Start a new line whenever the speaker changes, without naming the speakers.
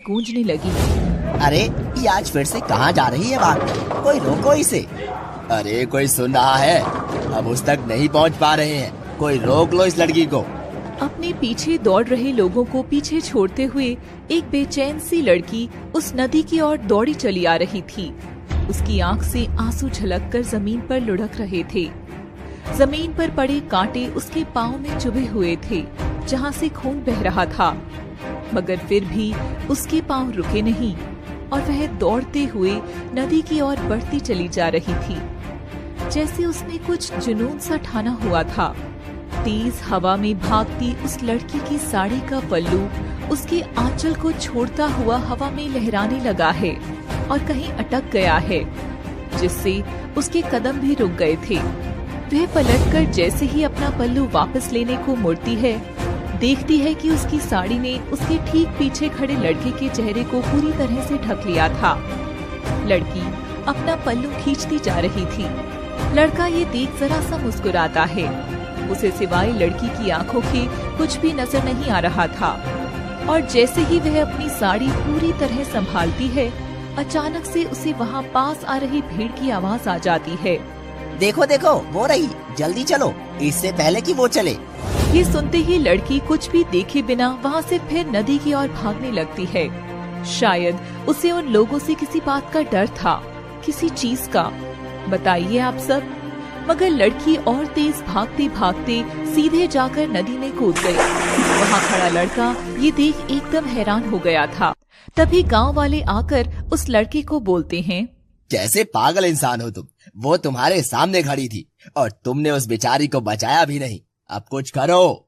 गूंजने लगी।
अरे ये आज फिर से कहाँ जा रही है बात, कोई रोको इसे। अरे कोई सुन रहा है, हम उस तक नहीं पहुँच पा रहे हैं, कोई रोक लो इस लड़की को।
अपने पीछे दौड़ रहे लोगों को पीछे छोड़ते हुए एक बेचैन सी लड़की उस नदी की ओर दौड़ी चली आ रही थी। उसकी आंख से आंसू झलककर जमीन पर लुढ़क रहे थे। जमीन पर पड़े कांटे उसके पाँव में चुभे हुए थे, जहाँ से खून बह रहा था। मगर फिर भी उसके पाँव रुके नहीं और वह दौड़ते हुए नदी की ओर बढ़ती चली जा रही थी, जैसे उसने कुछ जुनून सा ठाना हुआ था। तेज हवा में भागती उस लड़की की साड़ी का पल्लू उसके आंचल को छोड़ता हुआ हवा में लहराने लगा है और कहीं अटक गया है, जिससे उसके कदम भी रुक गए थे। वह पलटकर जैसे ही अपना पल्लू वापस लेने को मुड़ती है, देखती है कि उसकी साड़ी ने उसके ठीक पीछे खड़े लड़के के चेहरे को पूरी तरह से ढक लिया था। लड़की अपना पल्लू खींचती जा रही थी। लड़का ये देख जरा सा मुस्कुराता है। उसे सिवाय लड़की की आंखों के कुछ भी नजर नहीं आ रहा था। और जैसे ही वह अपनी साड़ी पूरी तरह संभालती है, अचानक से उसे वहाँ पास आ रही भीड़ की आवाज आ जाती है।
देखो देखो वो रही, जल्दी चलो इससे पहले कि वो चले।
ये सुनते ही लड़की कुछ भी देखे बिना वहाँ से फिर नदी की ओर भागने लगती है। शायद उसे उन लोगों से किसी बात का डर था, किसी चीज का। बताइए आप सब। मगर लड़की और तेज भागते भागते सीधे जाकर नदी में कूद गई। वहाँ खड़ा लड़का ये देख एकदम हैरान हो गया था। तभी गांव वाले आकर उस लड़के को बोलते हैं,
कैसे पागल इंसान हो तुम, वो तुम्हारे सामने खड़ी थी और तुमने उस बेचारी को बचाया भी नहीं। अब कुछ करो।